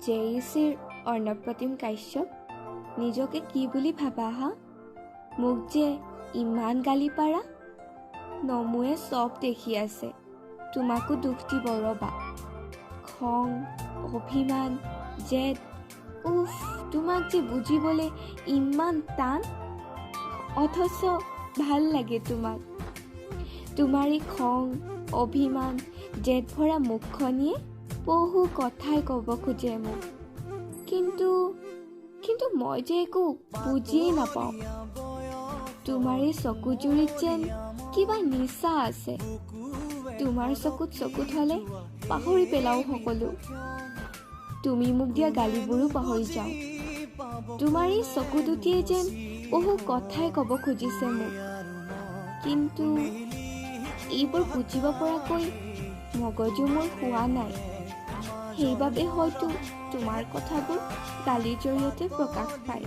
JECৰ অৰ্ণৱ প্ৰতিম কাশ্যপ, নিজকে কি বুলি ভাবা হা? মোক যে ইমান গালি পাৰা? নমুৱে চব দেখি আছে, তোমাকো দুখ দিব ৰ'বা। খং, অভিমান, জেদ, উফ, তোমাক যে বুজিবলৈ ইমান টান, অথচ ভাল লাগে তোমাক। তোমাৰ এই খং, অভিমান, জেদ ভৰা মুখখনিয়ে বহু কথাই ক'ব খোজে মোক, কিন্তু মই যে একো বুজিয়েই নাপাওঁ। তোমাৰ এই চকুজুৰিত যেন কিবা নিচা আছে। তোমাৰ চকুত হ'লে পাহৰি পেলাওঁ সকলো। তুমি মোক দিয়া গালিবোৰো পাহৰি যাওঁ। তোমাৰ এই চকু দুটিয়ে যেন বহু কথাই ক'ব খুজিছে মোক, কিন্তু এইবোৰ বুজিব পৰাকৈ মগজু মোৰ হোৱা নাই। সেইবাবে হয়তো তোমাৰ কথাবোৰ গালিৰ জৰিয়তে প্ৰকাশ পায়।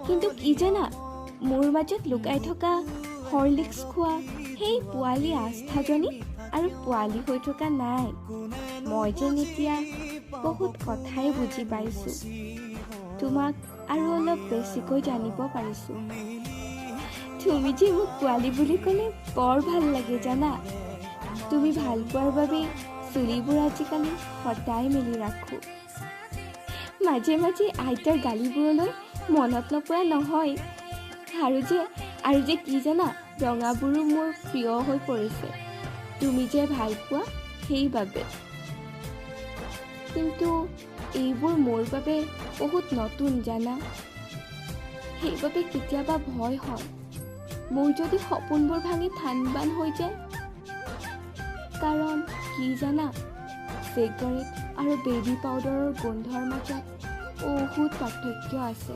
কিন্তু কি জানা, মোৰ মাজত লুকাই থকা হৰলিক্স খোৱা সেই পোৱালি আস্থাজনী আৰু পোৱালি হৈ থকা নাই। মই যেন এতিয়া বহুত কথাই বুজি পাইছোঁ। তোমাক আৰু অলপ বেছিকৈ জানিব পাৰিছোঁ। তুমি যে মোক পোৱালি বুলি ক'লে বৰ ভাল লাগে জানা। তুমি ভাল পোৱাৰ বাবে চুলিবোৰ আজিকালি সদায় মেলি ৰাখোঁ। মাজে মাজে আইতাৰ গালিবোৰলৈ মনত নপৰা নহয়। আৰু যে কি জানা, ৰঙাবোৰো মোৰ প্ৰিয় হৈ পৰিছে, তুমি যে ভাল পোৱা সেইবাবে। কিন্তু এইবোৰ মোৰ বাবে বহুত নতুন জানা। সেইবাবে কেতিয়াবা ভয় হয়, মোৰ যদি সপোনবোৰ ভাঙি থান-বান হৈ যায়। কাৰণ কি জানা, চিগাৰেট আৰু বেবী পাউডাৰৰ গোন্ধৰ মাজত বহুত পাৰ্থক্য আছে।